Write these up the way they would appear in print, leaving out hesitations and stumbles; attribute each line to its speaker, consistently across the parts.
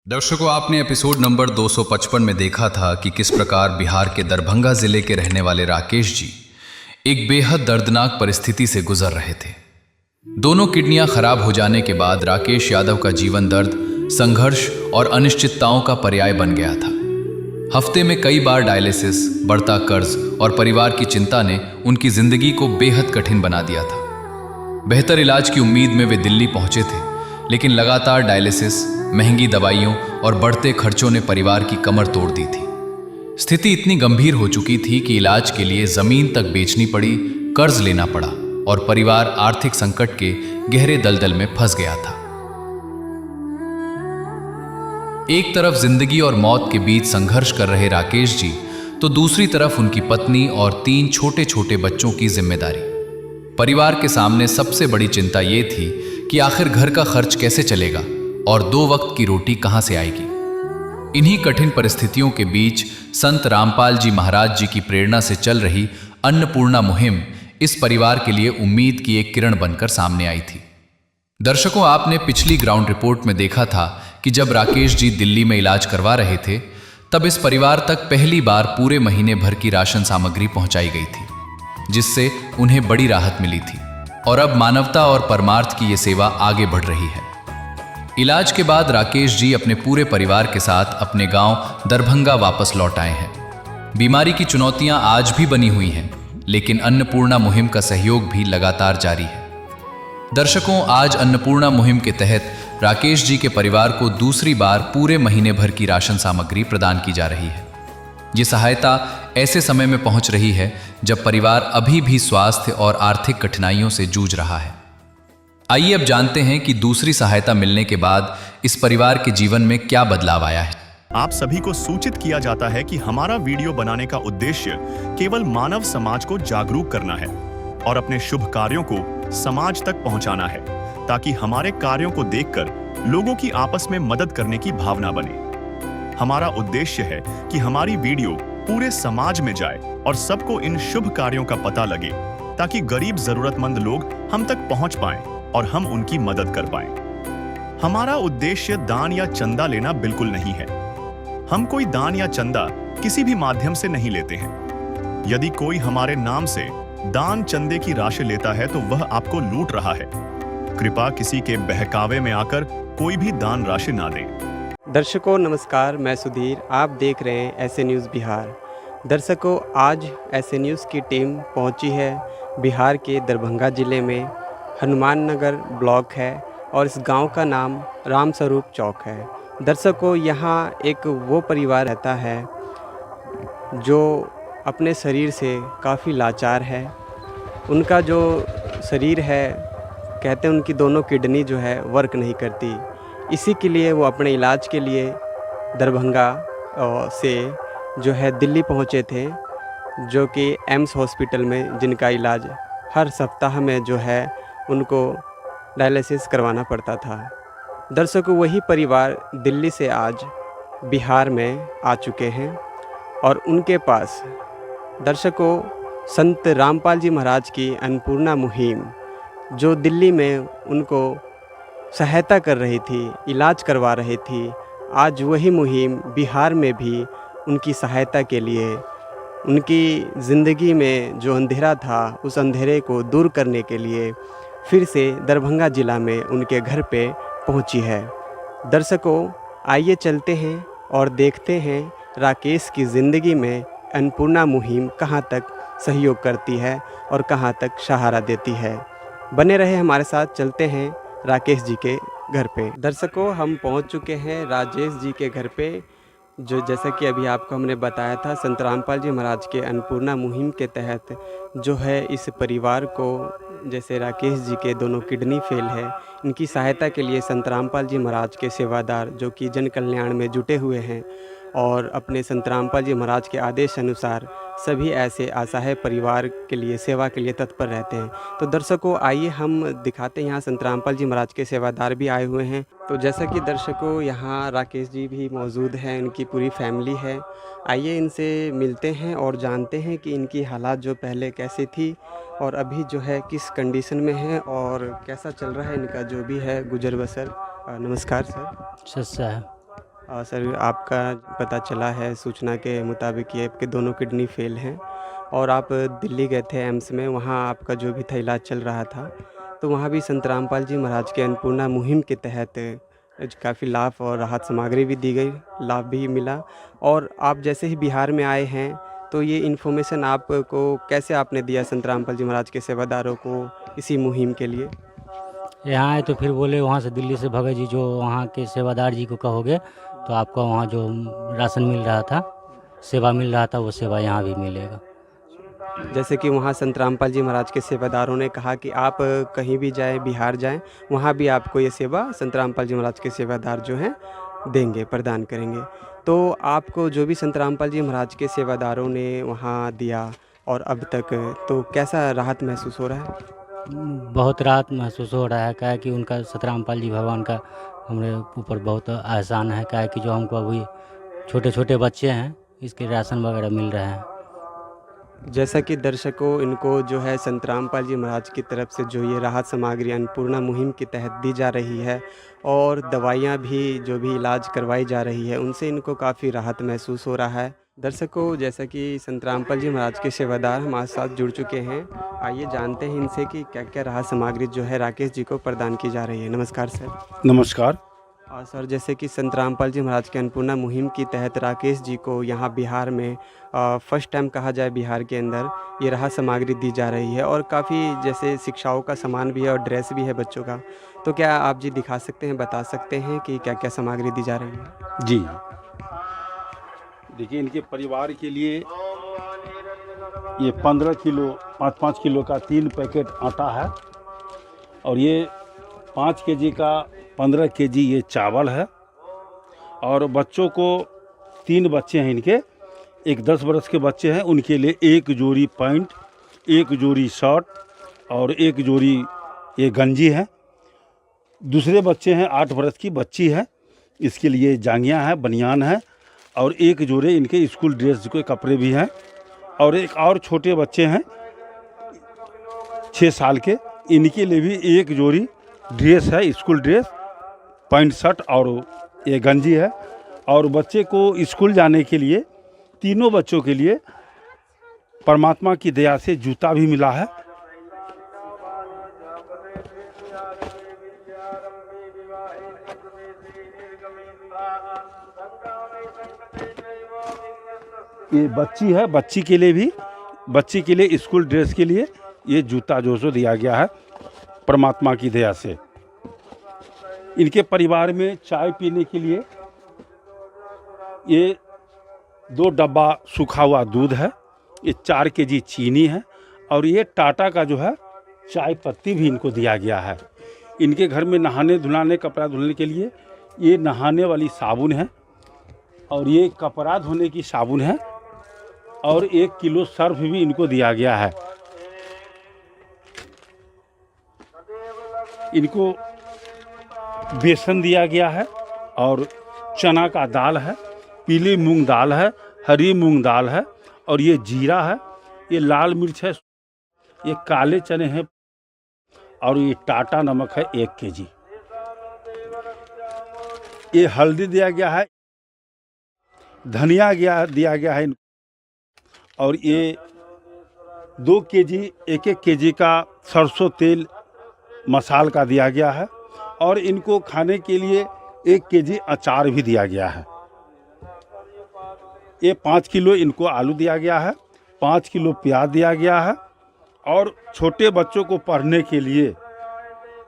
Speaker 1: दर्शकों, आपने episode number 255 में देखा था कि किस प्रकार बिहार के दरभंगा जिले के रहने वाले राकेश जी एक बेहद दर्दनाक परिस्थिति से गुजर रहे थे। दोनों किडनियां खराब हो जाने के बाद राकेश यादव का जीवन दर्द, संघर्ष और अनिश्चितताओं का पर्याय बन गया था। हफ्ते में कई बार डायलिसिस, बढ़ता कर्ज और परिवार की चिंता ने उनकी जिंदगी को बेहद कठिन बना दिया था। बेहतर इलाज की उम्मीद में वे दिल्ली पहुंचे थे, लेकिन लगातार डायलिसिस, महंगी दवाइयों और बढ़ते खर्चों ने परिवार की कमर तोड़ दी थी। स्थिति इतनी गंभीर हो चुकी थी कि इलाज के लिए जमीन तक बेचनी पड़ी, कर्ज लेना पड़ा और परिवार आर्थिक संकट के गहरे दलदल में फंस गया था। एक तरफ जिंदगी और मौत के बीच संघर्ष कर रहे राकेश जी, तो दूसरी तरफ उनकी पत्नी और 3 छोटे छोटे बच्चों की जिम्मेदारी। परिवार के सामने सबसे बड़ी चिंता ये थी कि आखिर घर का खर्च कैसे चलेगा और 2 वक्त की रोटी कहां से आएगी। इन्हीं कठिन परिस्थितियों के बीच संत रामपाल जी महाराज जी की प्रेरणा से चल रही अन्नपूर्णा मुहिम इस परिवार के लिए उम्मीद की एक किरण बनकर सामने आई थी। दर्शकों, आपने पिछली ग्राउंड रिपोर्ट में देखा था कि जब राकेश जी दिल्ली में इलाज करवा रहे थे, तब इस परिवार तक पहली बार पूरे महीने भर की राशन सामग्री पहुंचाई गई थी, जिससे उन्हें बड़ी राहत मिली थी। और अब मानवता और परमार्थ की ये सेवा आगे बढ़ रही है। इलाज के बाद राकेश जी अपने पूरे परिवार के साथ अपने गांव दरभंगा वापस लौट आए हैं। बीमारी की चुनौतियां आज भी बनी हुई हैं, लेकिन अन्नपूर्णा मुहिम का सहयोग भी लगातार जारी है। दर्शकों, आज अन्नपूर्णा मुहिम के तहत राकेश जी के परिवार को दूसरी बार पूरे महीने भर की राशन सामग्री प्रदान की जा रही है। ये सहायता ऐसे समय में पहुंच रही है जब परिवार अभी भी स्वास्थ्य और आर्थिक कठिनाइयों से जूझ रहा है। आइए अब जानते हैं कि दूसरी सहायता मिलने के बाद इस परिवार के जीवन में क्या बदलाव आया है।
Speaker 2: आप सभी को सूचित किया जाता है कि हमारा वीडियो बनाने का उद्देश्य केवल मानव समाज को जागरूक करना है और अपने शुभ कार्यों को समाज तक पहुंचाना है, ताकि हमारे कार्यों को देखकर लोगों की आपस में मदद करने की भावना बने। हमारा उद्देश्य है कि हमारी वीडियो पूरे समाज में जाए और सबको इन शुभ कार्यों का पता लगे, ताकि गरीब जरूरतमंद लोग हम तक पहुंच पाएं और हम उनकी मदद कर पाएं। हमारा उद्देश्य दान या चंदा लेना बिल्कुल नहीं है। हम कोई दान या चंदा किसी भी माध्यम से नहीं लेते हैं। यदि कोई हमारे नाम से दान चंदे की राशि लेता है तो वह आपको लूट रहा है। कृपया किसी के बहकावे में आकर कोई भी दान राशि ना दें।
Speaker 3: दर्शकों नमस्कार, मैं सुधीर, आप देख रहे हैं ऐसे न्यूज़ बिहार। दर्शकों, आज ऐसे न्यूज़ की टीम पहुंची है बिहार के दरभंगा ज़िले में। हनुमान नगर ब्लॉक है और इस गांव का नाम राम स्वरूप चौक है। दर्शकों, यहाँ एक वो परिवार रहता है जो अपने शरीर से काफ़ी लाचार है। उनका जो शरीर है, कहते हैं उनकी दोनों किडनी जो है वर्क नहीं करती। इसी के लिए वो अपने इलाज के लिए दरभंगा से जो है दिल्ली पहुँचे थे, जो कि एम्स हॉस्पिटल में, जिनका इलाज हर सप्ताह में जो है उनको डायलिसिस करवाना पड़ता था। दर्शकों, वही परिवार दिल्ली से आज बिहार में आ चुके हैं और उनके पास दर्शकों संत रामपाल जी महाराज की अन्नपूर्णा मुहिम, जो दिल्ली में उनको सहायता कर रही थी, इलाज करवा रही थी, आज वही मुहिम बिहार में भी उनकी सहायता के लिए, उनकी ज़िंदगी में जो अंधेरा था उस अंधेरे को दूर करने के लिए फिर से दरभंगा ज़िला में उनके घर पे पहुंची है। दर्शकों, आइए चलते हैं और देखते हैं राकेश की ज़िंदगी में अन्नपूर्णा मुहिम कहां तक सहयोग करती है और कहां तक सहारा देती है। बने रहे हमारे साथ, चलते हैं राकेश जी के घर पे। दर्शकों, हम पहुंच चुके हैं राजेश जी के घर पे, जो जैसा कि अभी आपको हमने बताया था, संत रामपाल जी महाराज के अन्नपूर्णा मुहिम के तहत जो है इस परिवार को, जैसे राकेश जी के दोनों किडनी फेल है, इनकी सहायता के लिए संत रामपाल जी महाराज के सेवादार, जो कि जन कल्याण में जुटे हुए हैं और अपने संत रामपाल जी महाराज के आदेश अनुसार सभी ऐसे असहाय परिवार के लिए, सेवा के लिए तत्पर रहते हैं। तो दर्शकों, आइए हम दिखाते हैं, यहाँ संत रामपाल जी महाराज के सेवादार भी आए हुए हैं। तो जैसा कि दर्शकों यहाँ राकेश जी भी मौजूद हैं, इनकी पूरी फैमिली है। आइए इनसे मिलते हैं और जानते हैं कि इनकी हालात जो पहले कैसी थी और अभी जो है किस कंडीशन में है और कैसा चल रहा है इनका जो भी है गुजर बसर। नमस्कार सर।
Speaker 4: सच्चा है।
Speaker 3: सर आपका पता चला है सूचना के मुताबिक कि आपके दोनों किडनी फेल हैं और आप दिल्ली गए थे एम्स में, वहाँ आपका जो भी था इलाज चल रहा था, तो वहाँ भी संत रामपाल जी महाराज के अन्नपूर्णा मुहिम के तहत काफ़ी लाभ और राहत सामग्री भी दी गई, लाभ भी मिला। और आप जैसे ही बिहार में आए हैं तो ये इन्फॉर्मेशन आपको कैसे आपने दिया संत रामपाल जी महाराज के सेवादारों को इसी मुहिम के लिए?
Speaker 4: यहाँ आए तो फिर बोले वहाँ से दिल्ली से भगत जी जो वहाँ के सेवादार जी को कहोगे तो आपका वहाँ जो राशन मिल रहा था, सेवा मिल रहा था, वो सेवा यहाँ भी मिलेगा।
Speaker 3: जैसे कि वहाँ संत रामपाल जी महाराज के सेवादारों ने कहा कि आप कहीं भी जाएं, बिहार जाएं, वहाँ भी आपको ये सेवा संत रामपाल जी महाराज के सेवादार जो हैं देंगे, प्रदान करेंगे। तो आपको जो भी संत रामपाल जी महाराज के सेवादारों ने वहाँ दिया और अब तक, तो कैसा राहत महसूस हो रहा है?
Speaker 4: बहुत राहत महसूस हो रहा है, क्या है कि उनका संत रामपाल जी भगवान का हमारे ऊपर बहुत एहसान है, क्या है कि जो हमको अभी छोटे छोटे बच्चे हैं इसके राशन वगैरह मिल रहे हैं।
Speaker 3: जैसा कि दर्शकों, इनको जो है संत रामपाल जी महाराज की तरफ से जो ये राहत सामग्री अन्नपूर्णा मुहिम के तहत दी जा रही है और दवाइयाँ भी जो भी इलाज करवाई जा रही है, उनसे इनको काफ़ी राहत महसूस हो रहा है। दर्शकों, जैसा कि संत रामपाल जी महाराज के सेवादार हमारे साथ जुड़ चुके हैं, आइए जानते हैं इनसे कि क्या क्या राहत सामग्री जो है राकेश जी को प्रदान की जा रही है। नमस्कार सर।
Speaker 5: नमस्कार।
Speaker 3: और सर, जैसे कि संत रामपाल जी महाराज के अन्नपूर्णा मुहिम के तहत राकेश जी को यहाँ बिहार में फर्स्ट टाइम कहा जाए, बिहार के अंदर ये राहत सामग्री दी जा रही है और काफ़ी जैसे शिक्षाओं का सामान भी है और ड्रेस भी है बच्चों का, तो क्या आप जी दिखा सकते हैं, बता सकते हैं कि क्या क्या सामग्री दी जा रही है?
Speaker 5: जी, देखिए इनके परिवार के लिए ये 15 किलो 5-5 किलो का 3 पैकेट आटा है और ये 5 केजी का 15 केजी ये चावल है। और बच्चों को 3 बच्चे हैं इनके, एक 10 बरस के बच्चे हैं, उनके लिए 1 जोड़ी पैंट, 1 जोड़ी शर्ट और 1 जोड़ी ये गंजी है। दूसरे बच्चे हैं 8 बरस की बच्ची है, इसके लिए जांघियाँ हैं, बनियान है और 1 जोड़े इनके स्कूल ड्रेस के कपड़े भी हैं। और एक और छोटे बच्चे हैं 6 साल के, इनके लिए भी 1 जोड़ी ड्रेस है, स्कूल ड्रेस, पैंट शर्ट और ये गंजी है। और बच्चे को स्कूल जाने के लिए, तीनों बच्चों के लिए परमात्मा की दया से जूता भी मिला है। ये बच्ची है, बच्ची के लिए भी, बच्ची के लिए स्कूल ड्रेस के लिए ये जूता जो सो दिया गया है परमात्मा की दया से। इनके परिवार में चाय पीने के लिए ये 2 डब्बा सूखा हुआ दूध है, ये 4 केजी चीनी है और ये टाटा का जो है चाय पत्ती भी इनको दिया गया है। इनके घर में नहाने धुलाने, कपड़ा धुलने के लिए ये नहाने वाली साबुन है और ये कपड़ा धोने की साबुन है और 1 किलो सर्फ भी इनको दिया गया है। इनको बेसन दिया गया है और चना का दाल है, पीली मूंग दाल है, हरी मूंग दाल है और ये जीरा है, ये लाल मिर्च है, ये काले चने हैं और ये टाटा नमक है 1 केजी। ये हल्दी दिया गया है, धनिया दिया गया है और ये 2 केजी 1-1 केजी का सरसों तेल मसाल का दिया गया है और इनको खाने के लिए 1 केजी अचार भी दिया गया है। ये 5 किलो इनको आलू दिया गया है, 5 किलो प्याज दिया गया है और छोटे बच्चों को पढ़ने के लिए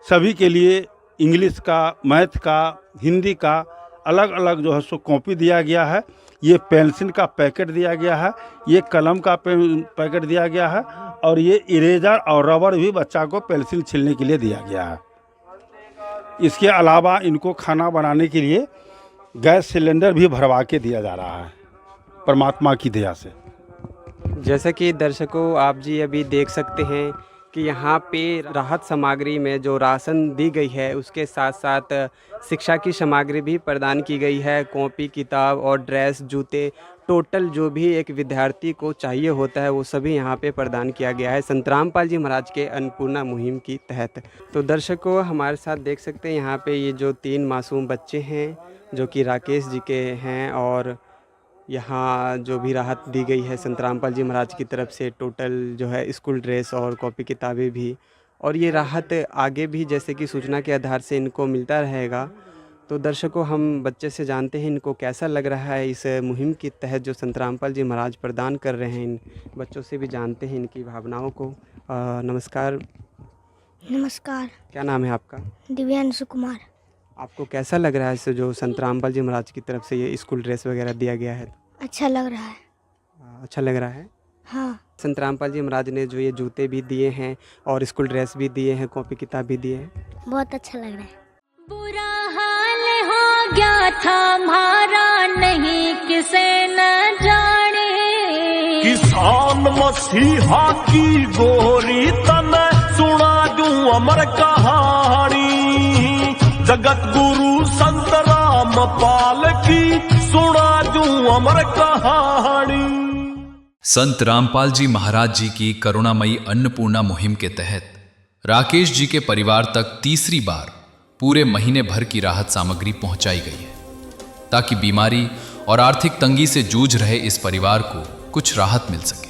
Speaker 5: सभी के लिए इंग्लिश का, मैथ का, हिंदी का अलग अलग जो है सो कॉपी दिया गया है। ये पेंसिल का पैकेट दिया गया है, ये कलम का पैकेट दिया गया है और ये इरेजर और रबर भी बच्चा को पेंसिल छीलने के लिए दिया गया है। इसके अलावा इनको खाना बनाने के लिए गैस सिलेंडर भी भरवा के दिया जा रहा है परमात्मा की दया से।
Speaker 3: जैसा कि दर्शकों आप जी अभी देख सकते हैं कि यहाँ पे राहत सामग्री में जो राशन दी गई है उसके साथ साथ शिक्षा की सामग्री भी प्रदान की गई है। कॉपी किताब और ड्रेस जूते टोटल जो भी एक विद्यार्थी को चाहिए होता है वो सभी यहाँ पे प्रदान किया गया है संतरामपाल जी महाराज के अन्नपूर्णा मुहिम की तहत। तो दर्शकों हमारे साथ देख सकते हैं यहाँ पे ये जो 3 मासूम बच्चे हैं जो कि राकेश जी के हैं और यहाँ जो भी राहत दी गई है संतरामपाल जी महाराज की तरफ से टोटल जो है स्कूल ड्रेस और कॉपी किताबें भी, और ये राहत आगे भी जैसे कि सूचना के आधार से इनको मिलता रहेगा। तो दर्शकों हम बच्चे से जानते हैं इनको कैसा लग रहा है इस मुहिम के तहत जो संतरामपाल जी महाराज प्रदान कर रहे हैं। इन बच्चों से भी जानते हैं इनकी भावनाओं को। नमस्कार।
Speaker 6: नमस्कार।
Speaker 3: क्या नाम है आपका?
Speaker 6: दिव्यांशु कुमार।
Speaker 3: आपको कैसा लग रहा है इस जो संतरामपाल जी महाराज की तरफ से ये स्कूल ड्रेस वगैरह दिया गया है?
Speaker 6: अच्छा लग रहा है।
Speaker 3: अच्छा लग रहा है।
Speaker 6: हाँ।
Speaker 3: संतरामपाल जी महाराज ने जो ये जूते भी दिए हैं और स्कूल ड्रेस भी दिए हैं, कॉपी किताब भी दिए हैं,
Speaker 6: बहुत अच्छा लग रहा है।
Speaker 7: बुरा हाल हो गया था हमारा नहीं किसे न जाने,
Speaker 8: किसान मसीहा की गोरी तन सुना दूं अमर कहानी, जगत गुरु संत रामपाल की सुना दूं अमर कहानी।
Speaker 1: संत रामपाल जी महाराज जी की करुणामयी अन्नपूर्णा मुहिम के तहत राकेश जी के परिवार तक तीसरी बार पूरे महीने भर की राहत सामग्री पहुंचाई गई है ताकि बीमारी और आर्थिक तंगी से जूझ रहे इस परिवार को कुछ राहत मिल सके।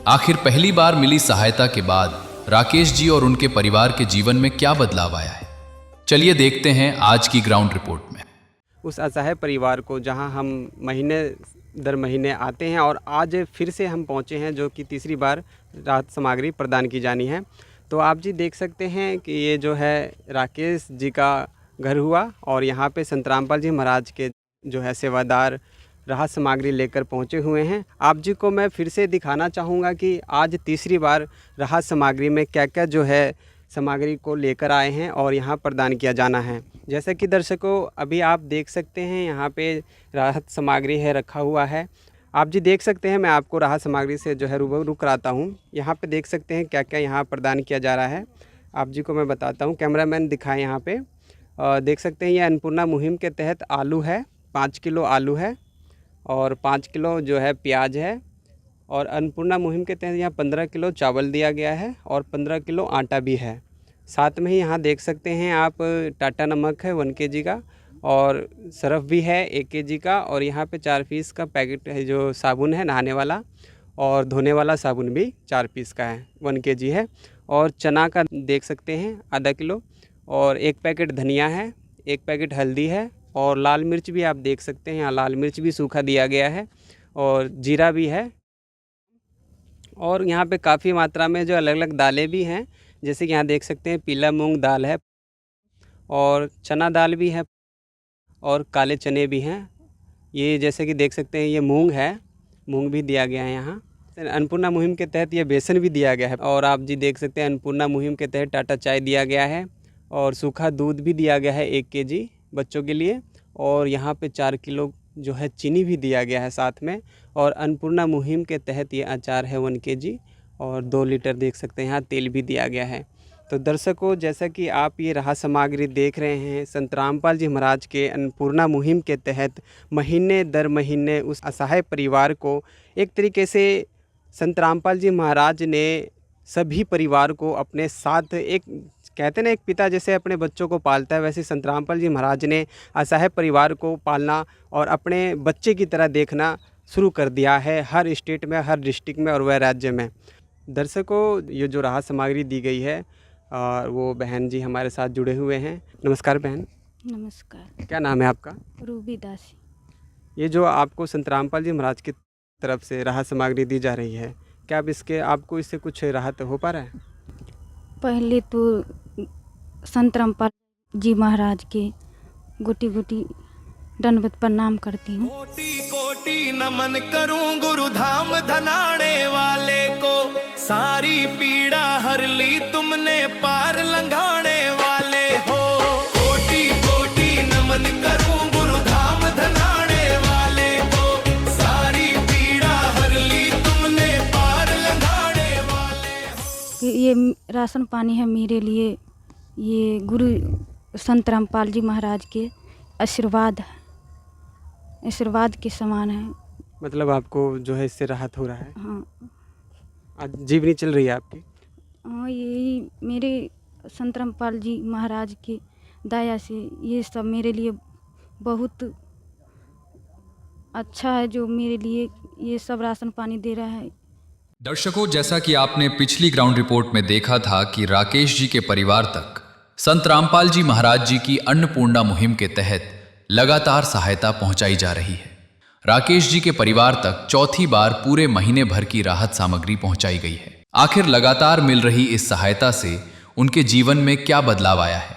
Speaker 1: आखिर पहली बार मिली सहायता के बाद राकेश जी और उनके परिवार के जीवन में क्या बदलाव आया है, चलिए देखते हैं आज की ग्राउंड रिपोर्ट में।
Speaker 3: उस असहाय परिवार को जहां हम महीने दर महीने आते हैं और आज फिर से हम पहुंचे हैं जो कि तीसरी बार राहत सामग्री प्रदान की जानी है। तो आप जी देख सकते हैं कि ये जो है राकेश जी का घर हुआ और यहाँ पे संतरामपाल जी महाराज के जो है सेवादार राहत सामग्री लेकर पहुँचे हुए हैं। आप जी को मैं फिर से दिखाना चाहूँगा कि आज तीसरी बार राहत सामग्री में क्या क्या जो है सामग्री को लेकर आए हैं और यहाँ प्रदान किया जाना है। जैसा कि दर्शकों अभी आप देख सकते हैं यहाँ पे राहत सामग्री है रखा हुआ है। आप जी देख सकते हैं मैं आपको राहत सामग्री से जो है रूबरू कराता हूँ। यहाँ पे देख सकते हैं क्या क्या यहाँ प्रदान किया जा रहा है। आप जी को मैं बताता हूँ, कैमरामैन दिखाएं यहाँ पे। देख सकते हैं ये अन्नपूर्णा मुहिम के तहत आलू है, 5 किलो आलू है और 5 किलो जो है प्याज है, और अन्नपूर्णा मुहिम के तहत यहाँ 15 किलो चावल दिया गया है और 15 किलो आटा भी है। साथ में ही यहाँ देख सकते हैं आप टाटा नमक है 1 kg का और सरफ भी है 1 kg का, और यहाँ पे 4 पीस का पैकेट है जो साबुन है नहाने वाला और धोने वाला साबुन भी 4 पीस का है, 1 kg है। और चना का देख सकते हैं आधा किलो, और 1 पैकेट धनिया है, 1 पैकेट हल्दी है, और लाल मिर्च भी आप देख सकते हैं यहाँ लाल मिर्च भी सूखा दिया गया है, और जीरा भी है। और यहाँ पे काफ़ी मात्रा में जो अलग अलग दालें भी हैं, जैसे कि यहाँ देख सकते हैं पीला मूंग दाल है और चना दाल भी है और काले चने भी हैं। ये जैसे कि देख सकते हैं ये मूंग है, मूंग भी दिया गया है यहाँ। अन्नपूर्णा मुहिम के तहत ये बेसन भी दिया गया है, और आप जी देख सकते हैं अन्नपूर्णा मुहिम के तहत टाटा चाय दिया गया है और सूखा दूध भी दिया गया है 1 kg बच्चों के लिए, और यहाँ पे 4 किलो जो है चीनी भी दिया गया है साथ में। और अन्नपूर्णा मुहिम के तहत ये अचार है 1 kg और 2 लीटर देख सकते हैं यहाँ तेल भी दिया गया है। तो दर्शकों जैसा कि आप ये राहत सामग्री देख रहे हैं संत रामपाल जी महाराज के अन्नपूर्णा मुहिम के तहत महीने दर महीने उस असहाय परिवार को एक तरीके से संत रामपाल जी महाराज ने सभी परिवार को अपने साथ, एक कहते ना एक पिता जैसे अपने बच्चों को पालता है, वैसे संत रामपाल जी महाराज ने असहाय परिवार को पालना और अपने बच्चे की तरह देखना शुरू कर दिया है हर स्टेट में, हर डिस्ट्रिक्ट में और वह राज्य में। दर्शकों ये जो राहत सामग्री दी गई है वो बहन जी हमारे साथ जुड़े हुए हैं। नमस्कार बहन।
Speaker 6: नमस्कार।
Speaker 3: क्या नाम है आपका?
Speaker 6: रूबी दासी।
Speaker 3: ये जो आपको संत रामपाल जी महाराज की तरफ से राहत सामग्री दी जा रही है, क्या अब आपको इससे कुछ राहत हो पा रहा है?
Speaker 9: पहले तो संत रामपाल जी महाराज के गोटी गोटी दंडवत प्रणाम करती हूँ।
Speaker 8: कोटि कोटि नमन करूं गुरु धाम धनाने वाले को, सारी पीड़ा हर ली तुमने पार लंघाने वाले हो। कोटि कोटि नमन करूं गुरु धाम धनाने वाले को, सारी पीड़ा हर ली तुमने पार लंघाने वाले हो।
Speaker 9: ये राशन पानी है मेरे लिए ये गुरु संत रामपाल जी महाराज के आशीर्वाद के समान है।
Speaker 3: मतलब आपको जो है इससे राहत हो रहा है?
Speaker 9: हाँ
Speaker 3: आज जीवनी चल रही है आपकी?
Speaker 9: हाँ, यही मेरे संत रामपाल जी महाराज की दया से ये सब मेरे लिए बहुत अच्छा है, जो मेरे लिए ये सब राशन पानी दे रहा है।
Speaker 1: दर्शकों, जैसा कि आपने पिछली ग्राउंड रिपोर्ट में देखा था कि राकेश जी के परिवार तक संत रामपाल जी महाराज जी की अन्नपूर्णा मुहिम के तहत लगातार सहायता पहुंचाई जा रही है। राकेश जी के परिवार तक चौथी बार पूरे महीने भर की राहत सामग्री पहुंचाई गई है। आखिर लगातार मिल रही इस सहायता से उनके जीवन में क्या बदलाव आया है,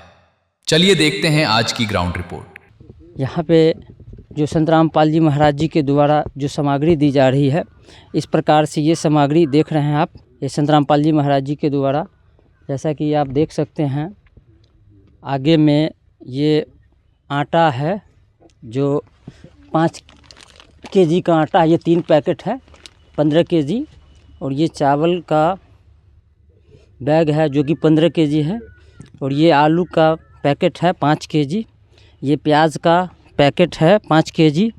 Speaker 1: चलिए देखते हैं आज की ग्राउंड रिपोर्ट।
Speaker 10: यहाँ पे जो संत रामपाल जी महाराज जी के द्वारा जो सामग्री दी जा रही है, इस प्रकार से ये सामग्री देख रहे हैं आप, ये संत रामपाल जी महाराज जी के द्वारा, जैसा कि आप देख सकते हैं आगे में ये आटा है जो 5 केजी का आटा, ये 3 पैकेट है 15 केजी, और ये चावल का बैग है जो कि 15 केजी है, और ये आलू का पैकेट है 5 केजी, ये प्याज का पैकेट है 5 केजी,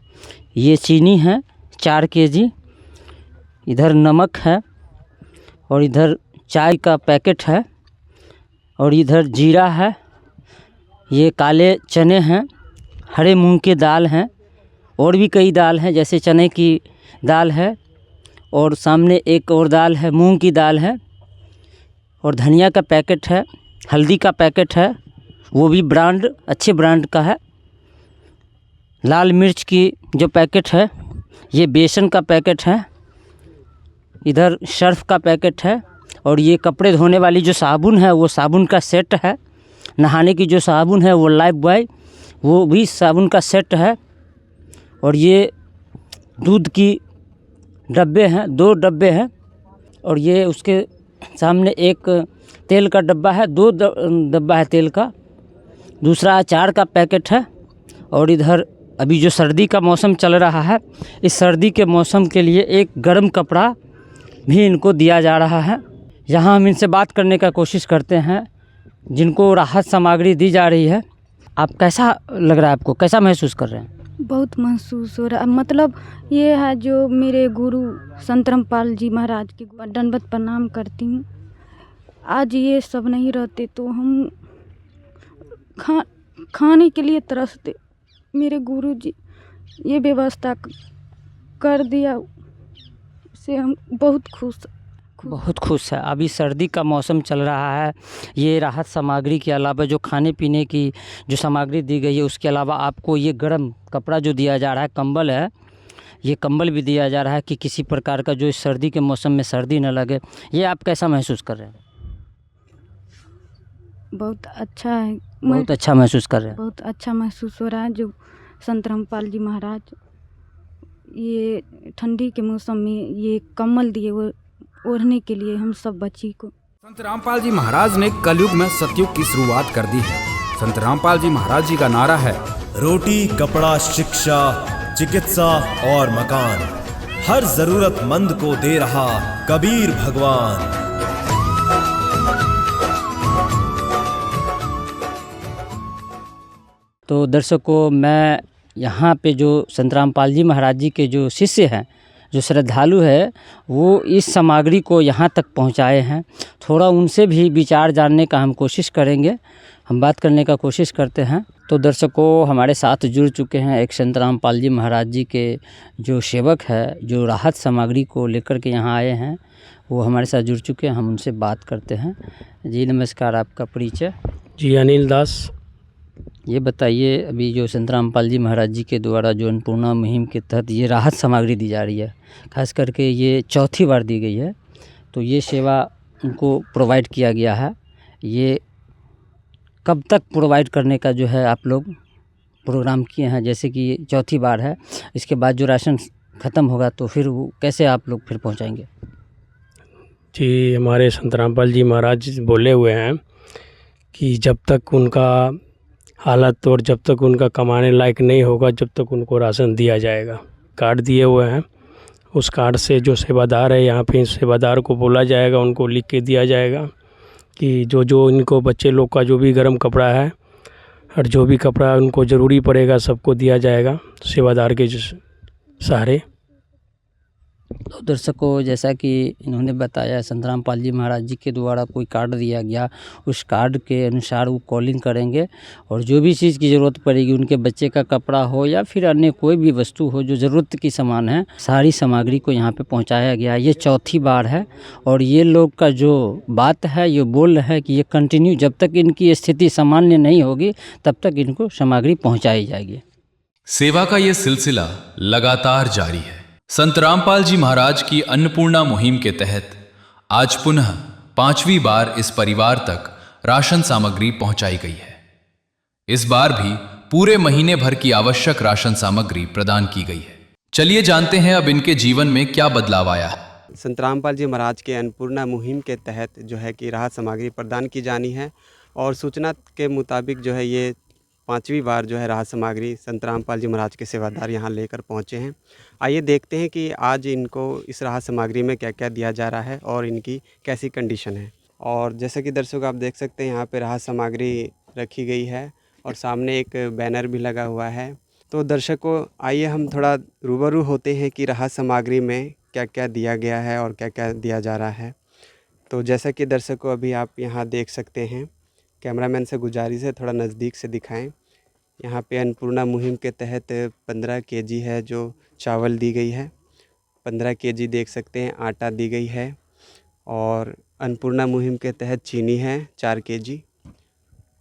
Speaker 10: ये चीनी है 4 केजी, इधर नमक है, और इधर चाय का पैकेट है, और इधर जीरा है, ये काले चने हैं, हरे मूंग के दाल हैं, और भी कई दाल हैं जैसे चने की दाल है, और सामने एक और दाल है मूंग की दाल है, और धनिया का पैकेट है, हल्दी का पैकेट है, वो भी ब्रांड अच्छे ब्रांड का है, लाल मिर्च की जो पैकेट है, ये बेसन का पैकेट है, इधर सर्फ का पैकेट है, और ये कपड़े धोने वाली जो साबुन है वो साबुन का सेट है, नहाने की जो साबुन है वो लाइफ बॉय वो भी साबुन का सेट है, और ये दूध की डब्बे हैं 2 डब्बे हैं, और ये उसके सामने एक तेल का डब्बा है, 2 डब्बा है तेल का, दूसरा अचार का पैकेट है, और इधर अभी जो सर्दी का मौसम चल रहा है, इस सर्दी के मौसम के लिए एक गर्म कपड़ा भी इनको दिया जा रहा है। यहाँ हम इनसे बात करने का कोशिश करते हैं जिनको राहत सामग्री दी जा रही है। आप कैसा लग रहा है, आपको कैसा महसूस कर रहे हैं?
Speaker 9: बहुत महसूस हो रहा है, मतलब ये है जो मेरे गुरु संत रामपाल जी महाराज के दंडवत प्रणाम करती हूँ। आज ये सब नहीं रहते तो हम खाने के लिए तरसते, मेरे गुरु जी ये व्यवस्था कर दिया, से हम बहुत खुश है। अभी सर्दी का मौसम चल रहा है, ये राहत सामग्री के अलावा जो खाने पीने की जो सामग्री दी गई है उसके अलावा आपको ये गर्म कपड़ा जो दिया जा रहा है, कंबल है, ये कंबल भी दिया जा रहा है कि किसी प्रकार का जो इस सर्दी के मौसम में सर्दी न लगे। ये आप कैसा महसूस कर रहे हैं? बहुत अच्छा है,
Speaker 10: बहुत अच्छा महसूस कर रहे हैं।
Speaker 9: बहुत अच्छा महसूस हो रहा है। जो संत रामपाल जी महाराज ये ठंडी के मौसम में ये कम्बल दिए वो ओढ़ने के लिए हम सब बच्ची को।
Speaker 11: संत रामपाल जी महाराज ने कलयुग में सतयुग की शुरुआत कर दी है। संत रामपाल जी महाराज जी का नारा है,
Speaker 12: रोटी, कपड़ा, शिक्षा, चिकित्सा और मकान, हर जरूरतमंद को दे रहा कबीर भगवान।
Speaker 10: तो दर्शकों, मैं यहाँ पे जो संत रामपाल जी महाराज जी के जो शिष्य हैं, जो श्रद्धालु है, वो इस सामग्री को यहाँ तक पहुँचाए हैं। थोड़ा उनसे भी विचार जानने का हम कोशिश करेंगे, हम बात करने का कोशिश करते हैं। तो दर्शकों, हमारे साथ जुड़ चुके हैं एक संत रामपाल जी महाराज जी के जो सेवक है, जो राहत सामग्री को लेकर के यहाँ आए हैं, वो हमारे साथ जुड़ चुके हैं। हम उनसे बात करते हैं। जी नमस्कार, आपका परिचय?
Speaker 13: जी अनिल दास।
Speaker 10: ये बताइए, अभी जो संत रामपाल जी महाराज जी के द्वारा जो अन्नपूर्णा मुहिम के तहत ये राहत सामग्री दी जा रही है, खास करके ये चौथी बार दी गई है, तो ये सेवा उनको प्रोवाइड किया गया है, ये कब तक प्रोवाइड करने का जो है आप लोग प्रोग्राम किए हैं? जैसे कि चौथी बार है, इसके बाद जो राशन ख़त्म होगा तो फिर वो कैसे आप लोग फिर पहुंचाएंगे?
Speaker 13: जी, हमारे संत रामपाल जी महाराज बोले हुए हैं कि जब तक उनका हालत और जब तक उनका कमाने लायक नहीं होगा, जब तक उनको राशन दिया जाएगा। कार्ड दिए हुए हैं, उस कार्ड से जो सेवादार है यहाँ पे, सेवादार को बोला जाएगा, उनको लिख के दिया जाएगा कि जो जो इनको बच्चे लोग का जो भी गर्म कपड़ा है और जो भी कपड़ा उनको ज़रूरी पड़ेगा सबको दिया जाएगा सेवादार के सहारे।
Speaker 10: तो दर्शकों, जैसा कि इन्होंने बताया संत रामपाल जी महाराज जी के द्वारा कोई कार्ड दिया गया, उस कार्ड के अनुसार वो कॉलिंग करेंगे और जो भी चीज़ की ज़रूरत पड़ेगी, उनके बच्चे का कपड़ा हो या फिर अन्य कोई भी वस्तु हो जो ज़रूरत की सामान है, सारी सामग्री को यहाँ पे पहुँचाया गया। ये चौथी बार है और ये लोग का जो बात है ये बोल रहे हैं कि ये कंटिन्यू जब तक इनकी स्थिति सामान्य नहीं होगी तब तक इनको सामग्री पहुँचाई जाएगी।
Speaker 1: सेवा का ये सिलसिला लगातार जारी है। संत रामपाल जी महाराज की अन्नपूर्णा मुहिम के तहत आज पुनः 5वीं बार इस परिवार तक राशन सामग्री पहुंचाई गई है। इस बार भी पूरे महीने भर की आवश्यक राशन सामग्री प्रदान की गई है। चलिए जानते हैं अब इनके जीवन में क्या बदलाव आया है।
Speaker 3: संत रामपाल जी महाराज के अन्नपूर्णा मुहिम के तहत जो है कि राहत सामग्री प्रदान की जानी है और सूचना के मुताबिक जो है ये 5वीं बार जो है राहत सामग्री संत रामपाल जी महाराज के सेवादार यहाँ लेकर पहुँचे हैं। आइए देखते हैं कि आज इनको इस राहत सामग्री में क्या क्या दिया जा रहा है और इनकी कैसी कंडीशन है। और जैसा कि दर्शक आप देख सकते हैं यहाँ पे राहत सामग्री रखी गई है और सामने एक बैनर भी लगा हुआ है। तो दर्शकों, आइए हम थोड़ा रूबरू होते हैं कि राहत सामग्री में क्या क्या दिया गया है और क्या क्या दिया जा रहा है। तो जैसा कि दर्शकों अभी आप यहाँ देख सकते हैं, कैमरामैन से गुजारिश है थोड़ा नज़दीक से दिखाएं। यहाँ पे अन्नपूर्णा मुहिम के तहत 15 केजी है जो चावल दी गई है, 15 केजी देख सकते हैं आटा दी गई है और अन्नपूर्णा मुहिम के तहत चीनी है 4 केजी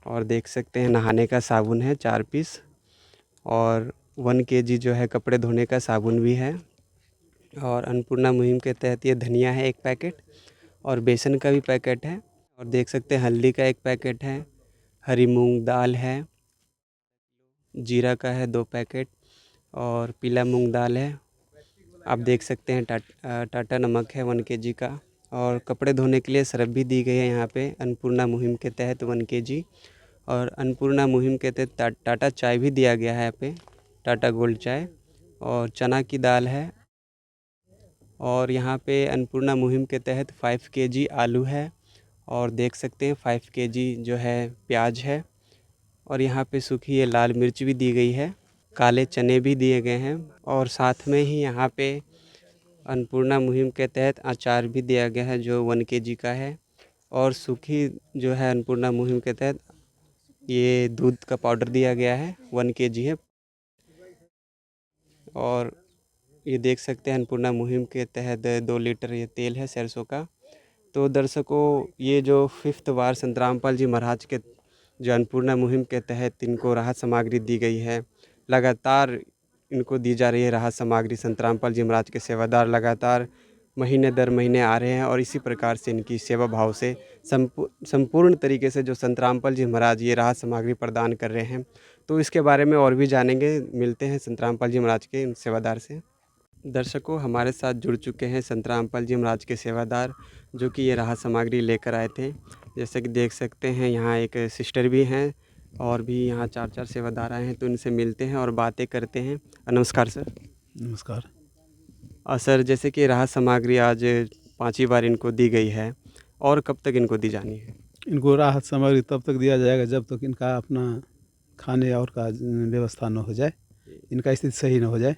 Speaker 3: और देख सकते हैं नहाने का साबुन है 4 पीस और 1 केजी जो है कपड़े धोने का साबुन भी है। और अन्नपूर्णा मुहिम के तहत ये धनिया है 1 पैकेट और बेसन का भी पैकेट है और देख सकते हैं हल्दी का 1 पैकेट है, हरी मूंग दाल है, जीरा का है 2 पैकेट और पीला मूंग दाल है। आप देख सकते हैं टाटा नमक है 1 केजी का और कपड़े धोने के लिए सरफ भी दी गई है यहाँ पे अन्नपूर्णा मुहिम के तहत 1 केजी। और अन्नपूर्णा मुहिम के तहत टाटा चाय भी दिया गया है यहाँ पे, टाटा गोल्ड चाय और चना की दाल है। और यहाँ पे अन्नपूर्णा मुहिम के तहत 5 केजी आलू है और देख सकते हैं 5 केजी जो है प्याज है और यहाँ पे सूखी ये लाल मिर्च भी दी गई है, काले चने भी दिए गए हैं और साथ में ही यहाँ पे अन्नपूर्णा मुहिम के तहत अचार भी दिया गया है जो 1 केजी का है। और सूखी जो है अन्नपूर्णा मुहिम के तहत ये दूध का पाउडर दिया गया है 1 केजी है। और ये देख सकते हैं अन्नपूर्णा मुहिम के तहत 2 लीटर ये तेल है सरसों का। तो दर्शकों, ये जो 5th बार संत रामपाल जी महाराज के जो अन्नपूर्णा मुहिम के तहत इनको राहत सामग्री दी गई है, लगातार इनको दी जा रही है राहत सामग्री। संत रामपाल जी महाराज के सेवादार लगातार महीने दर महीने आ रहे हैं और इसी प्रकार से इनकी सेवा भाव से संपूर्ण तरीके से जो संत रामपाल जी महाराज ये राहत सामग्री प्रदान कर रहे हैं। तो इसके बारे में और भी जानेंगे, मिलते हैं संत रामपाल जी महाराज के इन सेवादार से। दर्शकों, हमारे साथ जुड़ चुके हैं संत रामपाल जी महाराज के सेवादार जो कि ये राहत सामग्री लेकर आए थे। जैसे कि देख सकते हैं यहाँ एक सिस्टर भी हैं और भी यहाँ 4 सेवादार आए हैं, तो इनसे मिलते हैं और बातें करते हैं। नमस्कार सर।
Speaker 5: नमस्कार।
Speaker 3: सर, जैसे कि राहत सामग्री आज 5वीं बार इनको दी गई है और कब तक इनको दी जानी है?
Speaker 14: इनको राहत सामग्री तब तक दिया जाएगा जब तक इनका अपना खाने और का व्यवस्था न हो जाए, इनका स्थिति सही न हो जाए,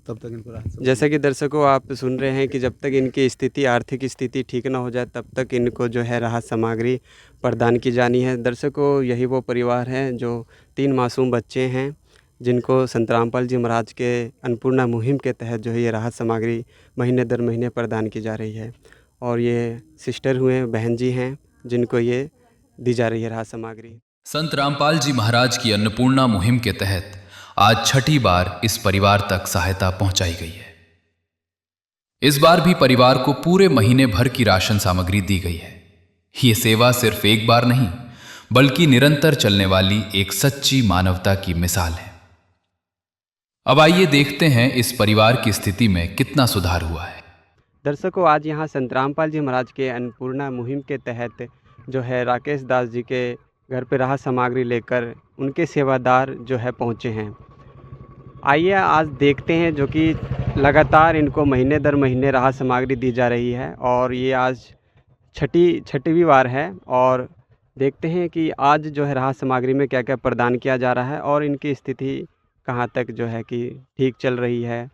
Speaker 14: तब तक इनको राहत।
Speaker 3: जैसा कि दर्शकों आप सुन रहे हैं कि जब तक इनकी स्थिति आर्थिक स्थिति ठीक ना हो जाए तब तक इनको जो है राहत सामग्री प्रदान की जानी है। दर्शकों, यही वो परिवार है जो 3 मासूम बच्चे हैं जिनको संत रामपाल जी महाराज के अन्नपूर्णा मुहिम के तहत जो है ये राहत सामग्री महीने दर महीने प्रदान की जा रही है। और ये सिस्टर हुए बहन जी हैं जिनको ये दी जा रही है राहत सामग्री।
Speaker 1: संत रामपाल जी महाराज की अन्नपूर्णा मुहिम के तहत आज 6ठी बार इस परिवार तक सहायता पहुंचाई गई है। इस बार भी परिवार को पूरे महीने भर की राशन सामग्री दी गई है। ये सेवा सिर्फ एक बार नहीं बल्कि निरंतर चलने वाली एक सच्ची मानवता की मिसाल है। अब आइए देखते हैं इस परिवार की स्थिति में कितना सुधार हुआ है।
Speaker 3: दर्शकों, आज यहाँ संत रामपाल जी महाराज के अन्नपूर्णा मुहिम के तहत जो है राकेश दास जी के घर पे राहत सामग्री लेकर उनके सेवादार जो है पहुँचे हैं। आइए आज देखते हैं जो कि लगातार इनको महीने दर महीने राहत सामग्री दी जा रही है और ये आज छठवीं बार है और देखते हैं कि आज जो है राहत सामग्री में क्या क्या प्रदान किया जा रहा है और इनकी स्थिति कहाँ तक जो है कि ठीक चल रही है,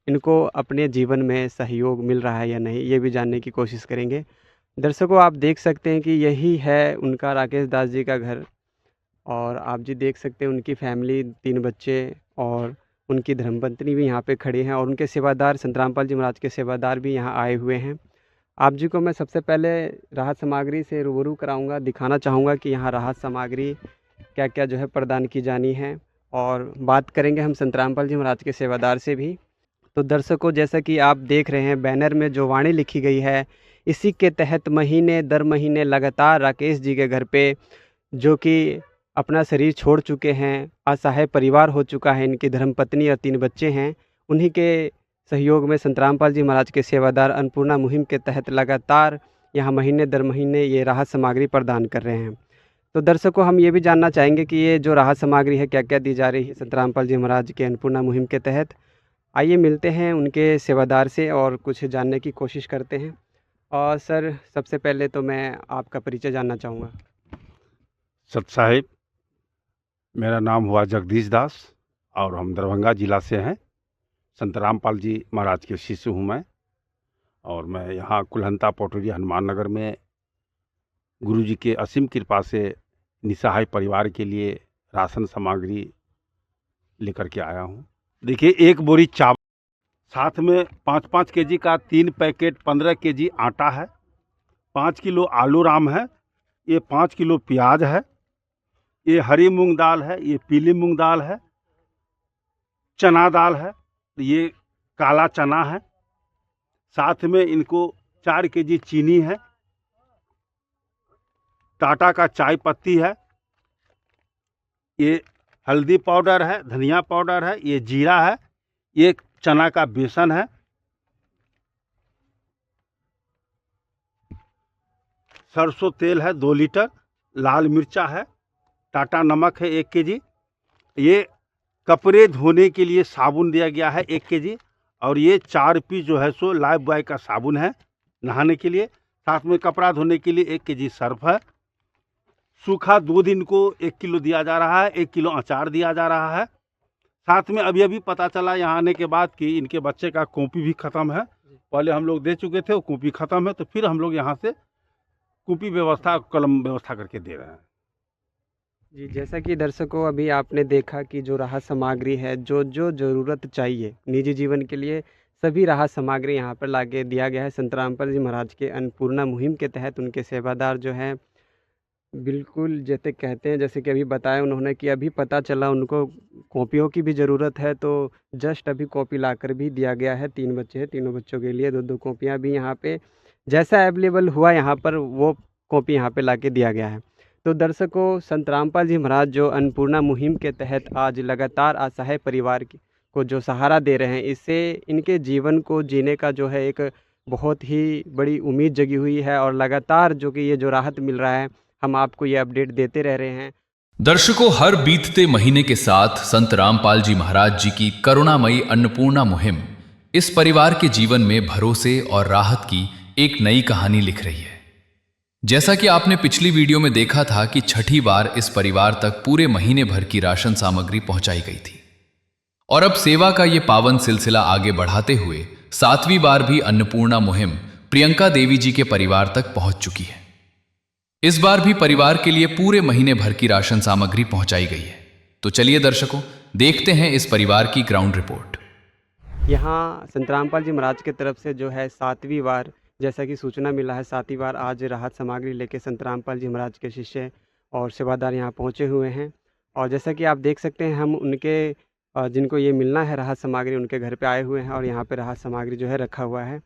Speaker 3: इनको अपने जीवन में सहयोग मिल रहा है या नहीं, ये भी जानने की कोशिश करेंगे। दर्शकों, आप देख सकते हैं कि यही है उनका राकेश दास जी का घर और आप जी देख सकते हैं उनकी फैमिली, 3 बच्चे और उनकी धर्मपत्नी भी यहाँ पे खड़ी हैं और उनके सेवादार संत रामपाल जी महाराज के सेवादार भी यहाँ आए हुए हैं। आप जी को मैं सबसे पहले राहत सामग्री से रूबरू कराऊंगा, दिखाना चाहूँगा कि यहाँ राहत सामग्री क्या क्या जो है प्रदान की जानी है और बात करेंगे हम संत रामपाल जी महाराज के सेवादार से भी। तो दर्शकों, जैसा कि आप देख रहे हैं बैनर में जो वाणी लिखी गई है, इसी के तहत महीने दर महीने लगातार राकेश जी के घर पे, जो कि अपना शरीर छोड़ चुके हैं, असहाय परिवार हो चुका है, इनकी धर्मपत्नी और 3 बच्चे हैं, उन्हीं के सहयोग में संत रामपाल जी महाराज के सेवादार अन्नपूर्णा मुहिम के तहत लगातार यहाँ महीने दर महीने ये राहत सामग्री प्रदान कर रहे हैं। तो दर्शकों, हम ये भी जानना चाहेंगे कि ये जो राहत सामग्री है क्या क्या दी जा रही है संत रामपाल जी महाराज के अन्नपूर्णा मुहिम के तहत। आइए मिलते हैं उनके सेवादार से और कुछ जानने की कोशिश करते हैं। और सर, सबसे पहले तो मैं आपका परिचय जानना चाहूँगा।
Speaker 5: सत साहिब, मेरा नाम हुआ जगदीश दास और हम दरभंगा जिला से हैं। संत रामपाल जी महाराज के शिष्य हूँ मैं और मैं यहाँ कुलहंता पोटरी हनुमान नगर में गुरुजी के असीम कृपा से निसहाय परिवार के लिए राशन सामग्री लेकर के आया हूँ। देखिए, 1 बोरी चावल, साथ में 5-5 केजी का 3 पैकेट 15 केजी आटा है, 5 किलो आलू राम है, ये 5 किलो प्याज है, ये हरी मूंग दाल है, ये पीली मूंग दाल है, चना दाल है, ये काला चना है, साथ में इनको 4 केजी चीनी है, टाटा का चाय पत्ती है, ये हल्दी पाउडर है, धनिया पाउडर है, ये जीरा है, ये चना का बेसन है, सरसों तेल है 2 लीटर, लाल मिर्चा है, टाटा नमक है 1 केजी, ये कपड़े धोने के लिए साबुन दिया गया है 1 केजी और ये 4 पीस जो है सो लाइफ बॉय का साबुन है नहाने के लिए, साथ में कपड़ा धोने के लिए 1 केजी सर्फ है, सूखा दूध इनको 1 किलो दिया जा रहा है, 1 किलो अचार दिया जा रहा है, साथ में अभी अभी पता चला यहाँ आने के बाद कि इनके बच्चे का कॉपी भी ख़त्म है। पहले हम लोग दे चुके थे, वो कॉपी ख़त्म है, तो फिर हम लोग यहाँ से कॉपी व्यवस्था, कलम व्यवस्था करके दे रहे हैं।
Speaker 3: जी, जैसा कि दर्शकों अभी आपने देखा कि जो राहत सामग्री है, जो जो ज़रूरत चाहिए निजी जीवन के लिए, सभी राहत सामग्री यहाँ पर लाके दिया गया है। संत रामपाल जी महाराज के अन्नपूर्णा मुहिम के तहत उनके सेवादार जो हैं, बिल्कुल जैसे कहते हैं, जैसे कि अभी बताया उन्होंने कि अभी पता चला उनको कॉपियों की भी ज़रूरत है, तो जस्ट अभी कॉपी लाकर भी दिया गया है। 3 बच्चे हैं, तीनों बच्चों के लिए 2-2 कॉपियाँ भी यहाँ पे जैसा अवेलेबल हुआ यहाँ पर वो कॉपी यहाँ पे लाके दिया गया है। तो दर्शकों, संत रामपाल जी महाराज जो अन्नपूर्णा मुहिम के तहत आज लगातार असहाय परिवार को जो सहारा दे रहे हैं, इससे इनके जीवन को जीने का जो है एक बहुत ही बड़ी उम्मीद जगी हुई है और लगातार जो कि ये जो राहत मिल रहा है, हम आपको ये अपडेट देते रह रहे हैं।
Speaker 1: दर्शकों, हर बीतते महीने के साथ संत रामपाल जी महाराज जी की करुणामयी अन्नपूर्णा मुहिम इस परिवार के जीवन में भरोसे और राहत की एक नई कहानी लिख रही है। जैसा कि आपने पिछली वीडियो में देखा था कि 6ठी बार इस परिवार तक पूरे महीने भर की राशन सामग्री पहुंचाई गई थी और अब सेवा का ये पावन सिलसिला आगे बढ़ाते हुए 7वीं बार भी अन्नपूर्णा मुहिम प्रियंका देवी जी के परिवार तक पहुंच चुकी है। इस बार भी परिवार के लिए पूरे महीने भर की राशन सामग्री पहुंचाई गई है। तो चलिए दर्शकों, देखते हैं इस परिवार की ग्राउंड रिपोर्ट।
Speaker 3: यहाँ संत रामपाल जी महाराज की तरफ से जो है 7वीं बार, जैसा कि सूचना मिला है, 7वीं बार आज राहत सामग्री लेके संत रामपाल जी महाराज के शिष्य और सेवादार यहाँ पहुँचे हुए हैं। और जैसा कि आप देख सकते हैं, हम उनके जिनको ये मिलना है राहत सामग्री, उनके घर पे आए हुए हैं और यहाँ पे राहत सामग्री जो है रखा हुआ है।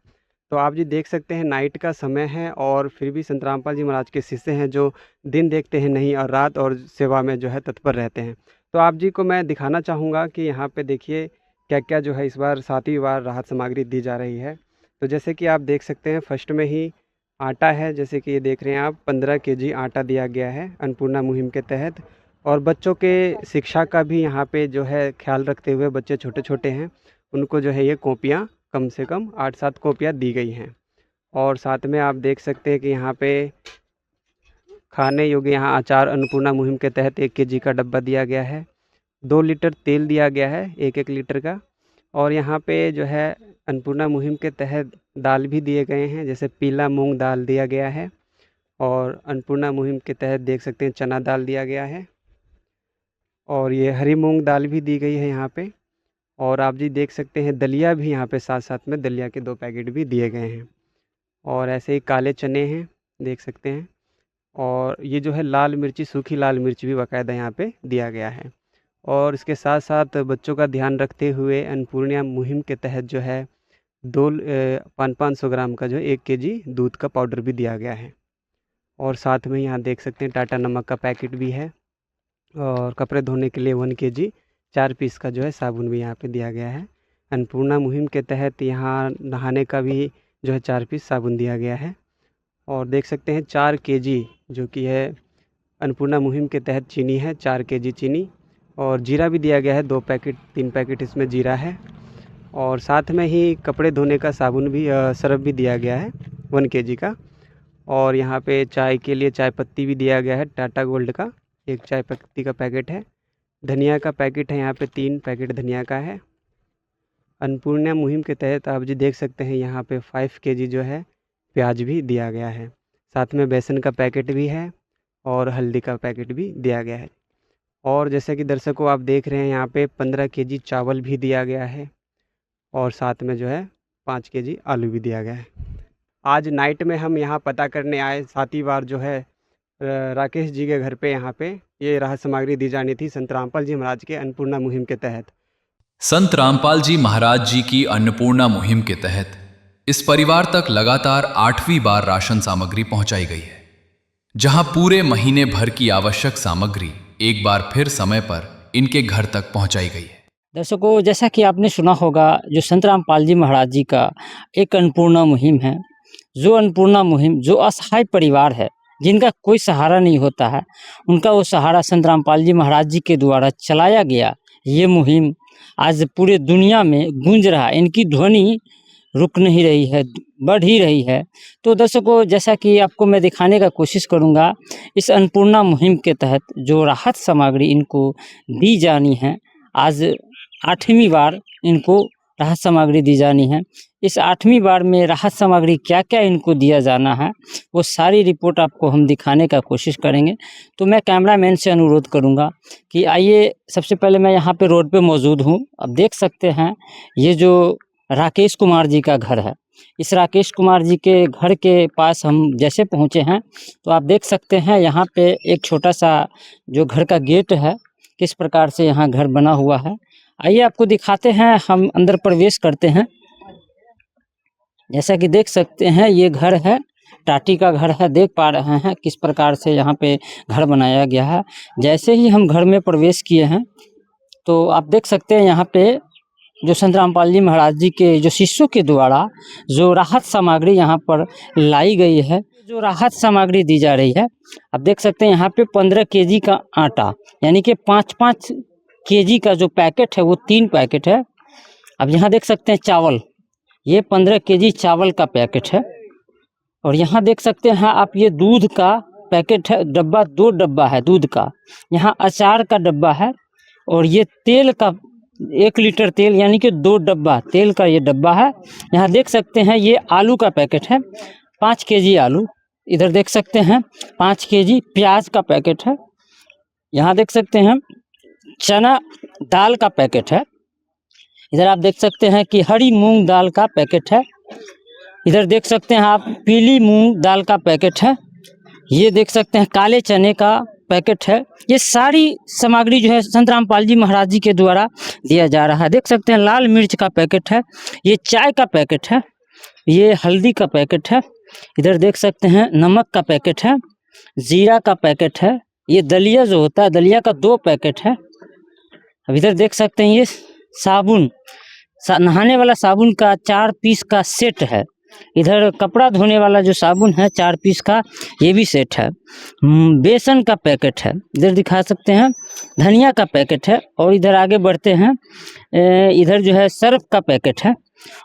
Speaker 3: तो आप जी देख सकते हैं नाइट का समय है और फिर भी संत रामपाल जी महाराज के शिष्य हैं जो दिन देखते हैं नहीं और रात और सेवा में जो है तत्पर रहते हैं। तो आप जी को मैं दिखाना चाहूँगा कि यहाँ पे देखिए क्या क्या जो है इस बार 7वीं बार राहत सामग्री दी जा रही है। तो जैसे कि आप देख सकते हैं, फर्स्ट में ही आटा है, जैसे कि ये देख रहे हैं आप, 15 केजी आटा दिया गया है अन्नपूर्णा मुहिम के तहत। और बच्चों के शिक्षा का भी यहाँ पे जो है ख्याल रखते हुए, बच्चे छोटे छोटे हैं, उनको जो है ये कॉपियाँ कम से कम 8-7 कॉपियाँ दी गई हैं। और साथ में आप देख सकते हैं कि यहाँ पे खाने योग्य यहाँ अचार अन्नपूर्णा मुहिम के तहत 1 kg का डब्बा दिया गया है। 2 लीटर तेल दिया गया है, 1-1 लीटर का। और यहाँ पे जो है अन्नपूर्णा मुहिम के तहत दाल भी दिए गए हैं, जैसे पीला मूंग दाल दिया गया है। और अन्नपूर्णा मुहिम के तहत देख सकते हैं चना दाल दिया गया है, और ये हरी मूंग दाल भी दी गई है यहाँ पे। और आप जी देख सकते हैं दलिया भी यहाँ पे साथ साथ में दलिया के 2 पैकेट भी दिए गए हैं। और ऐसे ही काले चने हैं, देख सकते हैं। और ये जो है लाल मिर्ची, सूखी लाल मिर्च भी बाकायदा यहाँ पे दिया गया है। और इसके साथ साथ बच्चों का ध्यान रखते हुए अन्नपूर्णा मुहिम के तहत जो है 500 ग्राम का जो 1 kg दूध का पाउडर भी दिया गया है। और साथ में यहाँ देख सकते हैं टाटा नमक का पैकेट भी है। और कपड़े धोने के लिए 1 kg 4 पीस का जो है साबुन भी यहाँ पे दिया गया है। अन्नपूर्णा मुहिम के तहत यहाँ नहाने का भी जो है 4 पीस साबुन दिया गया है। और देख सकते हैं 4 kg जो कि है अन्नपूर्णा मुहिम के तहत चीनी है, 4 kg चीनी। और जीरा भी दिया गया है, 2 पैकेट 3 पैकेट इसमें जीरा है। और साथ में ही कपड़े धोने का साबुन भी सर्फ भी दिया गया है 1 kg का। और यहाँ पे चाय के लिए चाय पत्ती भी दिया गया है, टाटा गोल्ड का 1 चाय पत्ती का पैकेट है। धनिया का पैकेट है यहाँ पे 3 पैकेट धनिया का है। अन्नपूर्णा मुहिम के तहत आप जी देख सकते हैं यहाँ पे 5 kg जो है प्याज भी दिया गया है। साथ में बेसन का पैकेट भी है और हल्दी का पैकेट भी दिया गया है। और जैसे कि दर्शकों आप देख रहे हैं यहाँ पे 15 kg चावल भी दिया गया है, और साथ में जो है 5 kg आलू भी दिया गया है। आज नाइट में हम यहाँ पता करने आए, सातवीं बार जो है राकेश जी के घर पे यहाँ पे ये राहत सामग्री दी जानी थी संत रामपाल जी महाराज के अन्नपूर्णा मुहिम के तहत।
Speaker 1: संत रामपाल जी महाराज जी की अन्नपूर्णा मुहिम के तहत इस परिवार तक लगातार 8वीं बार राशन सामग्री पहुंचाई गई है, जहां पूरे महीने भर की आवश्यक सामग्री एक बार फिर समय पर इनके घर तक पहुंचाई गई है।
Speaker 10: दर्शकों, जैसा कि आपने सुना होगा, जो संत रामपाल जी महाराज जी का एक अन्नपूर्णा मुहिम है, जो अन्नपूर्णा मुहिम जो असहाय परिवार है, जिनका कोई सहारा नहीं होता है, उनका वो सहारा संत रामपाल जी महाराज जी के द्वारा चलाया गया ये मुहिम आज पूरे दुनिया में गूंज रहा है। इनकी ध्वनि रुक नहीं रही है, बढ़ ही रही है। तो दर्शकों, जैसा कि आपको मैं दिखाने का कोशिश करूंगा, इस अन्नपूर्णा मुहिम के तहत जो राहत सामग्री इनको दी जानी है, आज 8वीं बार इनको राहत सामग्री दी जानी है। इस 8वीं बार में राहत सामग्री क्या क्या इनको दिया जाना है, वो सारी रिपोर्ट आपको हम दिखाने का कोशिश करेंगे। तो मैं कैमरामैन से अनुरोध करूंगा कि आइए, सबसे पहले मैं यहाँ पे रोड पे मौजूद हूँ। अब देख सकते हैं ये जो राकेश कुमार जी का घर है, इस राकेश कुमार जी के घर के पास हम जैसे पहुँचे हैं तो आप देख सकते हैं यहाँ पे एक छोटा सा जो घर का गेट है, किस प्रकार से यहाँ घर बना हुआ है। आइए आपको दिखाते हैं, हम अंदर प्रवेश करते हैं। जैसा कि देख सकते हैं ये घर है, टाटी का घर है, देख पा रहे हैं किस प्रकार से यहाँ पे घर बनाया गया है। जैसे ही हम घर में प्रवेश किए हैं तो आप देख सकते हैं यहाँ पे जो संत रामपाल जी महाराज जी के जो शिष्यों के द्वारा जो राहत सामग्री यहाँ पर लाई गई है, जो राहत सामग्री दी जा रही है, आप देख सकते हैं यहाँ पे 15 kg का आटा, यानी कि 5-5 kg का जो पैकेट है वो 3 पैकेट है। अब यहाँ देख सकते हैं चावल, ये 15 kg चावल का पैकेट है। और यहाँ देख सकते हैं आप ये दूध का पैकेट है, डब्बा 2 डब्बा है दूध का। यहाँ अचार का डब्बा है, और ये तेल का 1 लीटर तेल, यानी कि 2 डब्बा तेल का ये डब्बा है। यहाँ देख सकते हैं ये आलू का पैकेट है, 5 kg आलू। इधर देख सकते हैं 5 kg प्याज का पैकेट है। यहाँ देख सकते हैं चना दाल का पैकेट है। इधर आप देख सकते हैं कि हरी मूंग दाल का पैकेट है। इधर देख सकते हैं आप पीली मूंग दाल का पैकेट है। ये देख सकते हैं काले चने का पैकेट है। ये सारी सामग्री जो है संत रामपाल जी महाराज जी के द्वारा दिया जा रहा है। देख सकते हैं लाल मिर्च का पैकेट है, ये चाय का पैकेट है, ये हल्दी का पैकेट है। इधर देख सकते हैं नमक का पैकेट है, जीरा का पैकेट है, ये दलिया जो होता है दलिया का 2 पैकेट है। अब इधर देख सकते हैं ये साबुन, नहाने वाला साबुन का 4 पीस का सेट है। इधर कपड़ा धोने वाला जो साबुन है 4 पीस का, ये भी सेट है। बेसन का पैकेट है, इधर दिखा सकते हैं धनिया का पैकेट है। और इधर आगे बढ़ते हैं, इधर जो है सर्फ का पैकेट है।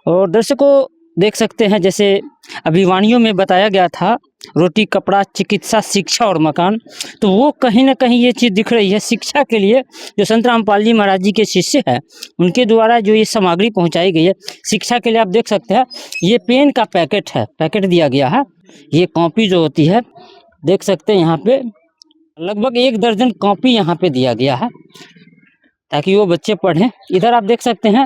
Speaker 10: और दर्शकों देख सकते हैं, जैसे अभी वाणियों में बताया गया था, रोटी, कपड़ा, चिकित्सा, शिक्षा और मकान, तो वो कहीं ना कहीं ये चीज़ दिख रही है। शिक्षा के लिए जो संत रामपाल जी महाराज जी के शिष्य हैं, उनके द्वारा जो ये सामग्री पहुंचाई गई है शिक्षा के लिए, आप देख सकते हैं ये पेन का पैकेट है, पैकेट दिया गया है। ये कॉपी जो होती है, देख सकते हैं यहाँ पे लगभग 1 दर्जन कॉपी यहाँ पे दिया गया है ताकि वो बच्चे पढ़ें। इधर आप देख सकते हैं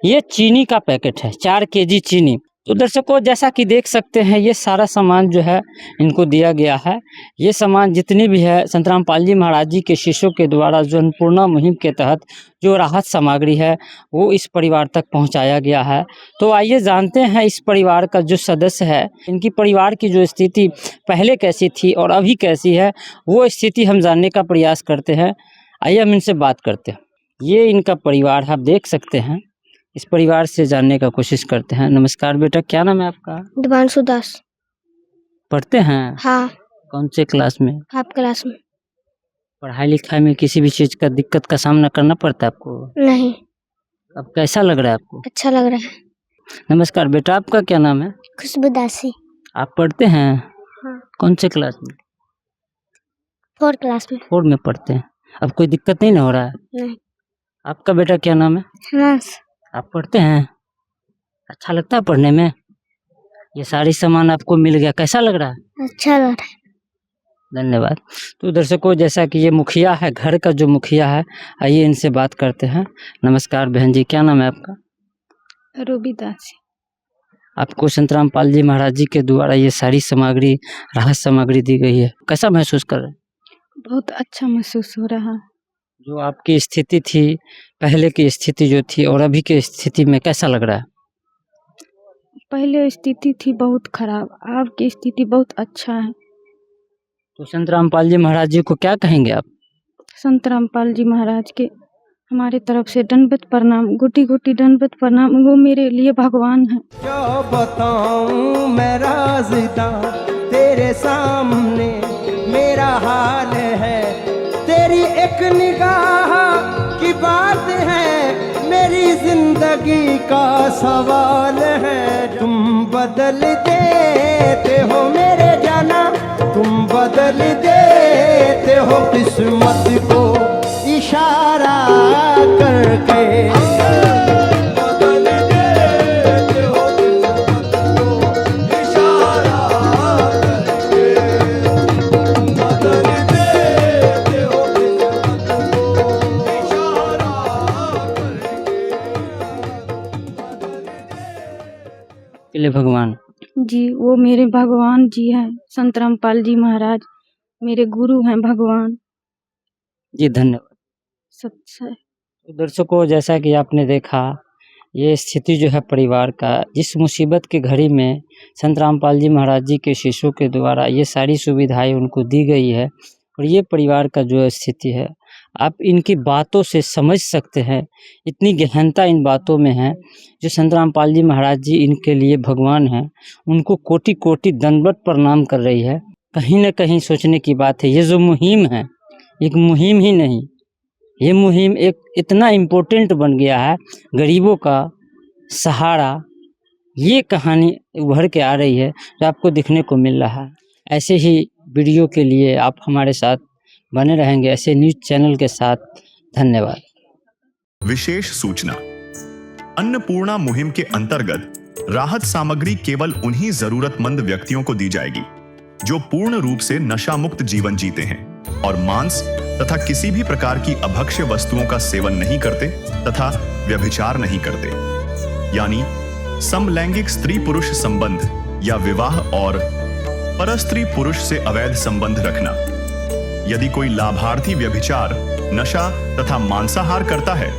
Speaker 10: ये चीनी का पैकेट है, 4 केजी चीनी। तो दर्शकों, जैसा कि देख सकते हैं ये सारा सामान जो है इनको दिया गया है। ये सामान जितनी भी है संत रामपाल जी महाराज जी के शिष्यों के द्वारा जो अन्नपूर्णा मुहिम के तहत जो राहत सामग्री है वो इस परिवार तक पहुंचाया गया है। तो आइए जानते हैं इस परिवार का जो सदस्य है, इनकी परिवार की जो स्थिति पहले कैसी थी और अभी कैसी है, वो स्थिति हम जानने का प्रयास करते हैं। आइए हम इनसे बात करते हैं। ये इनका परिवार आप देख सकते हैं, इस परिवार से जानने का कोशिश करते हैं। नमस्कार बेटा, क्या नाम है आपका?
Speaker 6: दिवांशु दास।
Speaker 10: पढ़ते हैं?
Speaker 6: हाँ।
Speaker 10: कौन से क्लास में?
Speaker 6: 5 क्लास में।
Speaker 10: पढ़ाई लिखाई में किसी भी चीज़ का दिक्कत का सामना करना पड़ता है आपको?
Speaker 6: नहीं।
Speaker 10: अब कैसा लग रहा है आपको?
Speaker 6: अच्छा लग रहा है।
Speaker 10: नमस्कार बेटा, आपका क्या नाम है?
Speaker 6: खुशबू दासी।
Speaker 10: आप पढ़ते हैं?
Speaker 6: हाँ।
Speaker 10: कौन से क्लास में?
Speaker 6: 4 क्लास में।
Speaker 10: 4 में पढ़ते हैं। अब कोई दिक्कत नहीं ना हो रहा है?
Speaker 6: नहीं।
Speaker 10: आपका बेटा क्या नाम है?
Speaker 6: हिमांश।
Speaker 10: आप पढ़ते हैं? अच्छा लगता है पढ़ने में? ये सारी सामान आपको मिल गया, कैसा लग रहा है?
Speaker 6: अच्छा लग रहा है।
Speaker 10: धन्यवाद। तो दर्शकों, जैसा कि ये मुखिया है, घर का जो मुखिया है, आइए इनसे बात करते हैं। नमस्कार बहन जी, क्या नाम है आपका?
Speaker 9: रूबी दास।
Speaker 10: आपको संत रामपाल जी महाराज जी के द्वारा ये सारी सामग्री, राहत सामग्री दी गई है, कैसा महसूस कर रहे हैं?
Speaker 9: बहुत अच्छा महसूस हो रहा है।
Speaker 10: जो आपकी स्थिति थी, पहले की स्थिति जो थी और अभी की स्थिति में कैसा लग रहा है?
Speaker 9: पहले स्थिति थी बहुत खराब, अब की स्थिति बहुत अच्छा है।
Speaker 10: तो संत रामपाल जी महाराज जी को क्या कहेंगे आप?
Speaker 9: संत रामपाल जी महाराज के हमारे तरफ से दंडवत प्रणाम, गोटी गोटी दंडवत प्रणाम। वो मेरे लिए भगवान है।
Speaker 8: क्या बताऊं मैं राज़दा, तेरे सामने मेरा हाल है। तेरी एक निगाह की बात है, मेरी जिंदगी का सवाल है। तुम बदल देते हो मेरे जाना, तुम बदल देते हो किस्मत को इशारा करके। बदल देते हो किस्मत को इशारा करके। बदल देते हो किस्मत को इशारा
Speaker 10: के लिए भगवान
Speaker 9: जी, वो मेरे भगवान जी हैं। संत रामपाल जी महाराज मेरे गुरु हैं, भगवान
Speaker 10: जी। धन्यवाद।
Speaker 9: सच्चा है।
Speaker 10: तो दर्शकों, जैसा कि आपने देखा, ये स्थिति जो है परिवार का, जिस मुसीबत की घड़ी में संत रामपाल जी महाराज जी के शिष्यों के द्वारा ये सारी सुविधाएं उनको दी गई है, और ये परिवार का जो स्थिति है, आप इनकी बातों से समझ सकते हैं, इतनी गहनता इन बातों में है। जो संत रामपाल जी महाराज जी इनके लिए भगवान हैं, उनको कोटि कोटि दंडवत प्रणाम कर रही है। कहीं न कहीं सोचने की बात है, ये जो मुहिम है, एक मुहिम ही नहीं, ये मुहिम एक इतना इम्पोर्टेंट बन गया है, गरीबों का सहारा। ये कहानी उभर के आ रही है जो आपको दिखने को मिल रहा है। ऐसे ही वीडियो के लिए आप हमारे साथ बने रहेंगे, ऐसे न्यूज़ चैनल के साथ। धन्यवाद।
Speaker 2: विशेष सूचना, अन्नपूर्णा मुहिम के अंतर्गत राहत सामग्री केवल उन्हीं जरूरतमंद व्यक्तियों को दी जाएगी जो पूर्ण रूप से नशा मुक्त जीवन जीते हैं और मांस तथा किसी भी प्रकार की अभक्ष्य वस्तुओं का सेवन नहीं करते तथा व्यभिचार नहीं करते, यानी समलैंगिक स्त्री पुरुष संबंध या विवाह और परस्त्री पुरुष से अवैध संबंध रखना। यदि कोई लाभार्थी व्यभिचार, नशा तथा मांसाहार करता है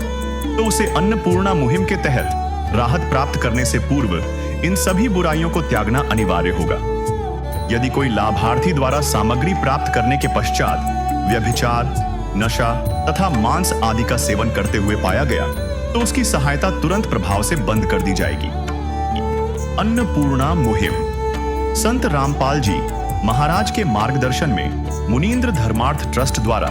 Speaker 2: तो उसे अन्नपूर्णा मुहिम के तहत राहत प्राप्त करने से पूर्व इन सभी बुराइयों को त्यागना अनिवार्य होगा। यदि कोई लाभार्थी द्वारा सामग्री प्राप्त करने के पश्चात व्यभिचार, नशा तथा मांस आदि का सेवन करते हुए पाया गया तो उसकी सहायता तुरंत प्रभाव से बंद कर दी जाएगी। अन्नपूर्णा मुहिम संत रामपाल जी महाराज के मार्गदर्शन में मुनीन्द्र धर्मार्थ ट्रस्ट द्वारा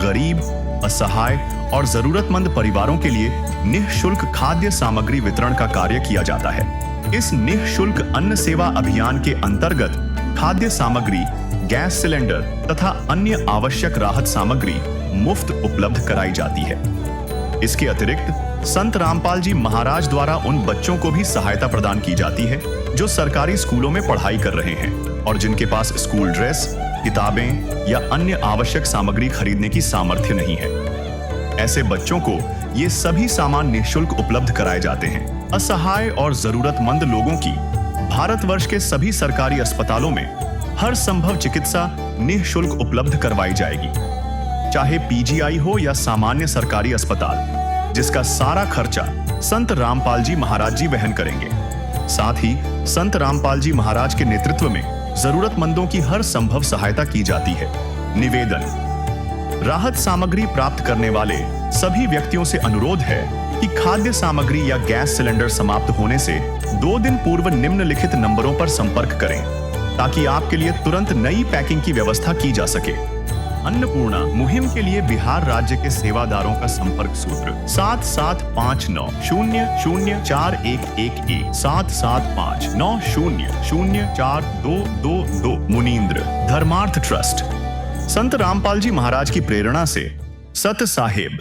Speaker 2: गरीब, असहाय और जरूरतमंद परिवारों के लिए निःशुल्क खाद्य सामग्री वितरण का कार्य किया जाता है। इस निःशुल्क अन्न सेवा अभियान के अंतर्गत खाद्य सामग्री, गैस सिलेंडर तथा अन्य आवश्यक राहत सामग्री मुफ्त उपलब्ध कराई जाती है। इसके अतिरिक्त संत रामपाल जी महाराज द्वारा उन बच्चों को भी सहायता प्रदान की जाती है जो सरकारी स्कूलों में पढ़ाई कर रहे हैं और जिनके पास स्कूल ड्रेस, किताबें या अन्य आवश्यक सामग्री खरीदने की सामर्थ्य नहीं है। ऐसे बच्चों को ये सभी सामान निःशुल्क उपलब्ध कराए जाते हैं। असहाय और जरूरतमंद लोगों की भारतवर्ष के सभी सरकारी अस्पतालों में हर संभव चिकित्सा निःशुल्क उपलब्ध करवाई जाएगी, चाहे पीजीआई हो या सामान्य सरकारी अस्पताल, जिसका सारा खर्चा संत रामपाल जी महाराज जी वहन करेंगे। साथ ही संत रामपाल जी महाराज के नेतृत्व में जरूरतमंदों की हर संभव सहायता की जाती है। निवेदन: राहत सामग्री प्राप्त करने वाले सभी व्यक्तियों से अनुरोध है कि खाद्य सामग्री या गैस सिलेंडर समाप्त होने से 2 दिन पूर्व निम्नलिखित नंबरों पर संपर्क करें ताकि आपके लिए तुरंत नई पैकिंग की व्यवस्था की जा सके। अन्नपूर्णा मुहिम के लिए बिहार राज्य के सेवादारों का संपर्क सूत्र 7759004211 7759004222। मुनींद्र धर्मार्थ ट्रस्ट। संत रामपाल जी महाराज की प्रेरणा से सत साहेब